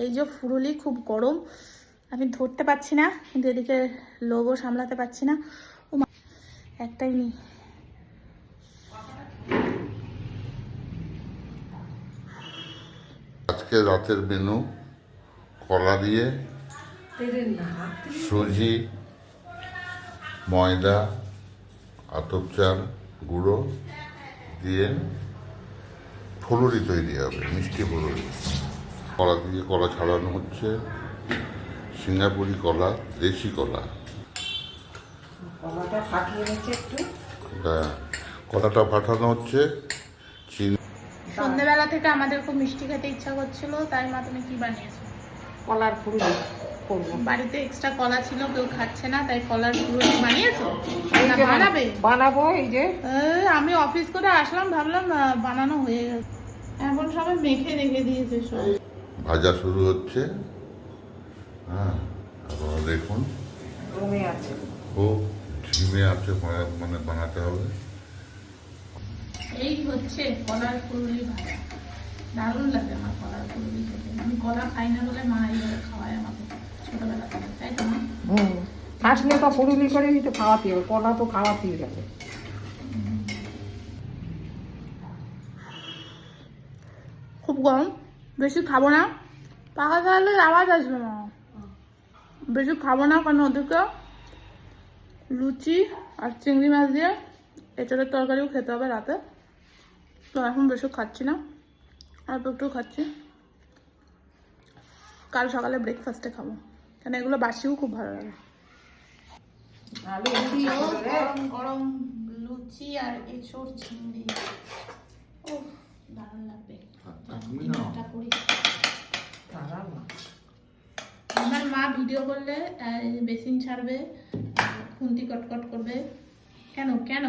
এই যে ফুরুলি খুব গরম, আমি ধরতে পারছি না, কিন্তু এদিকে লোভও সামলাতে পারছি না। ও মা, একটাই নি। আজকে রাতের মেনু কলা দিয়ে সুজি, ময়দা, আতপ চাল, গুঁড়ো দিয়ে ফুলুরি তৈরি হবে, মিষ্টি ফুলুরি। কলা দিয়ে কলা ছাড়ানো হচ্ছে, সিঙ্গাপুরি কলা, দেশি কলা। কলাটা ফাটিয়ে নিচ্ছে একটু। কলাটা ফাটানো হচ্ছে। চিনি সন্ধ্যেবেলা থেকে আমাদের খুব মিষ্টি খেতে ইচ্ছা করছিল, তাই মা তুমি কি বানিয়েছো? কলার ফুলুরি করবো। বাড়িতে এক্সট্রা কলা ছিল, কেউ খাচ্ছে না, তাই কলার ফুরুলি বানিয়েছো না বানাবে? বানাবো। এই যে আমি অফিস করে আসলাম, ভাবলাম বানানো হয়ে গেছে, এখন সবাই মেখে রেখে দিয়েছে সব। ভাজা শুরু হচ্ছে। হ্যাঁ, আবার দেখুন রুমে আছে। ও ঝিমে আছে, মানে বানাতে হবে। এই হচ্ছে কলার ফুরুলি ভাজা, দারুণ লাগে আমার কলার ফুরুলি খেতে। আমি কলা খাই না বলে মা এইভাবে খাওয়ায় আমাকে ছোটবেলা থেকে, তাই তো মা? আসলে তো ফুলুরি করে দিতে খাওয়াতে হবে, কলা তো খাওয়াতেই যাবে। খুব গরম, বেশি খাবো না, পাখা চালালে আওয়াজ আসবে না। বেশি খাবো না, কারণ ওদেরকে লুচি আর চিংড়ি মাছ দিয়ে এঁচড়ের তরকারিও খেতে হবে রাতে, তো এখন বেশি খাচ্ছি না, অল্প একটু খাচ্ছি। কাল সকালে ব্রেকফাস্টে খাবো, কেন এগুলো বাসিও খুব ভালো লাগে। গরম গরম লুচি আর এঁচড় চিংড়ি, ও দারুণ লাগবে। আমার মা ভিডিও করলে বেসিন ছাড়বে, খুন্তি কটকট করবে। কেন কেন